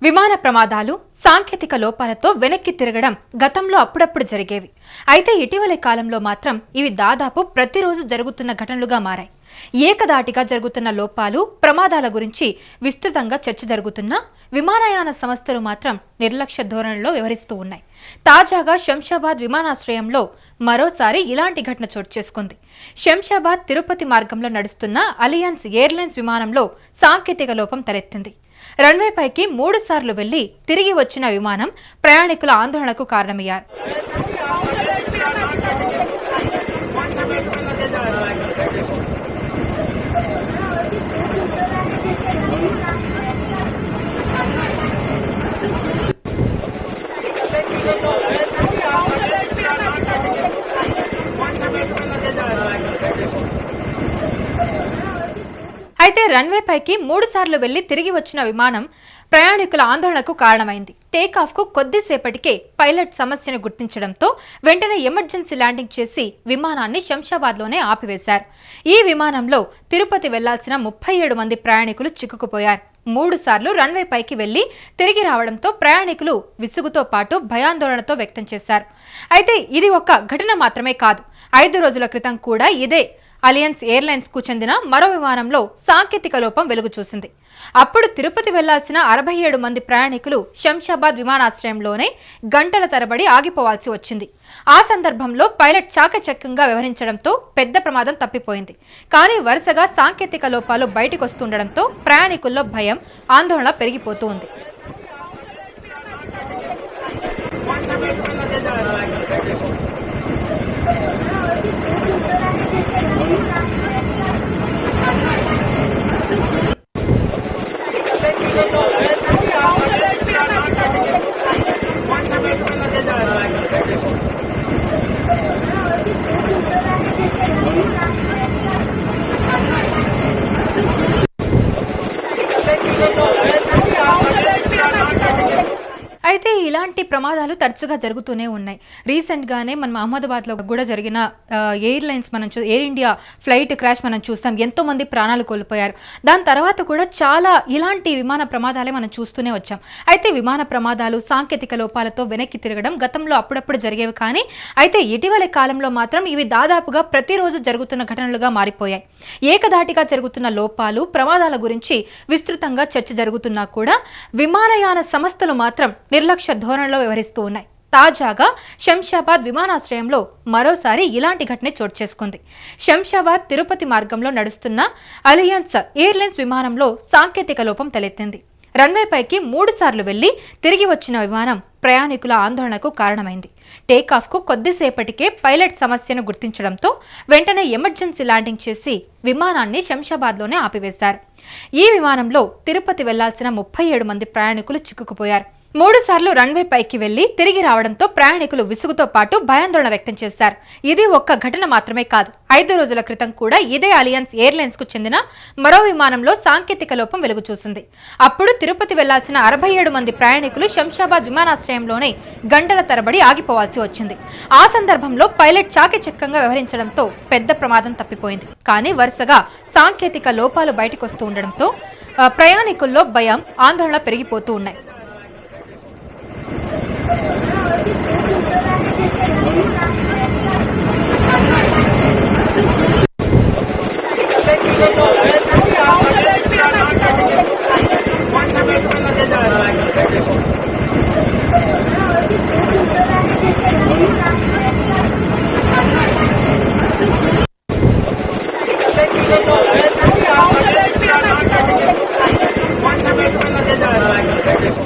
విమాన ప్రమాదాలు సాంకేతిక లోపాలతో వెనక్కి తిరగడం గతంలో అప్పుడప్పుడు జరిగేవి. అయితే ఇటీవలి కాలంలో మాత్రం ఇవి దాదాపు ప్రతిరోజు జరుగుతున్న ఘటనలుగా మారాయి. ఏకదాటిగా జరుగుతున్న లోపాలు, ప్రమాదాల గురించి విస్తృతంగా చర్చ జరుగుతున్నా విమానయాన సంస్థలు మాత్రం నిర్లక్ష్య ధోరణిలో వ్యవహరిస్తూ ఉన్నాయి. తాజాగా శంషాబాద్ విమానాశ్రయంలో మరోసారి ఇలాంటి ఘటన చోటు చేసుకుంది. శంషాబాద్ తిరుపతి మార్గంలో నడుస్తున్న అలియన్స్ ఎయిర్లైన్స్ విమానంలో సాంకేతిక లోపం తలెత్తింది. రన్వే పైకి 3 సార్లు వెళ్లి తిరిగి వచ్చిన విమానం ప్రయాణికుల ఆందోళనకు కారణమయ్యారు. అయితే రన్వే పైకి 3 సార్లు వెళ్లి తిరిగి వచ్చిన విమానం ప్రయాణికుల ఆందోళనకు కారణమైంది. టేకాఫ్ కు కొద్దిసేపటికే పైలట్ సమస్యను గుర్తించడంతో వెంటనే ఎమర్జెన్సీ ల్యాండింగ్ చేసి విమానాన్ని శంషాబాద్లోనే ఆపివేశారు. ఈ విమానంలో తిరుపతి వెళ్లాల్సిన 37 మంది ప్రయాణికులు చిక్కుకుపోయారు. 3 సార్లు రన్వే పైకి వెళ్లి తిరిగి రావడంతో ప్రయాణికులు విసుగుతో పాటు భయాందోళనతో వ్యక్తం చేశారు. అయితే ఇది ఒక ఘటన మాత్రమే కాదు. 5 రోజుల క్రితం కూడా ఇదే అలియన్స్ ఎయిర్లైన్స్ కు చెందిన మరో విమానంలో సాంకేతిక లోపం వెలుగు చూసింది. అప్పుడు తిరుపతి వెళ్లాల్సిన 67 మంది ప్రయాణికులు శంషాబాద్ విమానాశ్రయంలోనే గంటల తరబడి ఆగిపోవాల్సి వచ్చింది. ఆ సందర్భంలో పైలట్ చాకచక్యంగా వ్యవహరించడంతో పెద్ద ప్రమాదం తప్పిపోయింది. కానీ వరుసగా సాంకేతిక లోపాలు బయటకొస్తుండడంతో ప్రయాణికుల్లో భయం, ఆందోళన పెరిగిపోతూ ఉంది. అయితే ఇలాంటి ప్రమాదాలు తరచుగా జరుగుతూనే ఉన్నాయి. రీసెంట్గానే మనం అహ్మదాబాద్లో కూడా జరిగిన airlines air India flight crash మనం చూస్తాం. ఎంతో మంది ప్రాణాలు కోల్పోయారు. దాని తర్వాత కూడా చాలా ఇలాంటి విమాన ప్రమాదాలే మనం చూస్తూనే వచ్చాం. అయితే విమాన ప్రమాదాలు సాంకేతిక లోపాలతో వెనక్కి తిరగడం గతంలో అప్పుడప్పుడు జరిగేవి. కానీ అయితే ఇటీవలి కాలంలో మాత్రం ఇవి దాదాపుగా ప్రతిరోజు జరుగుతున్న ఘటనలుగా మారిపోయాయి. ఏకదాటిగా జరుగుతున్న లోపాలు, ప్రమాదాల గురించి విస్తృతంగా చర్చ జరుగుతున్నా కూడా విమానయాన సంస్థలు మాత్రం నిర్లక్ష్య ధోరణిలో వ్యవహరిస్తూ ఉన్నాయి. తాజాగా శంషాబాద్ విమానాశ్రయంలో మరోసారి ఇలాంటి ఘటన చోటు చేసుకుంది. శంషాబాద్ తిరుపతి మార్గంలో నడుస్తున్న అలియన్స్ ఎయిర్లైన్స్ విమానంలో సాంకేతిక లోపం తలెత్తింది. రన్వే పైకి 3 సార్లు వెళ్లి తిరిగి వచ్చిన విమానం ప్రయాణికుల ఆందోళనకు కారణమైంది. టేకాఫ్ కు కొద్దిసేపటికే పైలట్ సమస్యను గుర్తించడంతో వెంటనే ఎమర్జెన్సీ ల్యాండింగ్ చేసి విమానాన్ని శంషాబాద్లోనే ఆపివేశారు. ఈ విమానంలో తిరుపతి వెళ్లాల్సిన 37 మంది ప్రయాణికులు చిక్కుకుపోయారు. 3 సార్లు రన్వే పైకి వెళ్లి తిరిగి రావడంతో ప్రయాణికులు విసుగుతో పాటు భయాందోళన వ్యక్తం చేశారు. ఇది ఒక్క ఘటన మాత్రమే కాదు. 5 రోజుల క్రితం కూడా ఇదే అలియన్స్ ఎయిర్లైన్స్ కు చెందిన మరో విమానంలో సాంకేతిక లోపం వెలుగు చూసింది. అప్పుడు తిరుపతి వెళ్లాల్సిన 67 మంది ప్రయాణికులు శంషాబాద్ విమానాశ్రయంలోనే గంటల తరబడి ఆగిపోవాల్సి వచ్చింది. ఆ సందర్భంలో పైలట్ చాకచక్యంగా వ్యవహరించడంతో పెద్ద ప్రమాదం తప్పిపోయింది. కానీ వరుసగా సాంకేతిక లోపాలు బయటకొస్తూ ఉండడంతో ప్రయాణికుల్లో భయం, ఆందోళన పెరిగిపోతూ ఉన్నాయి.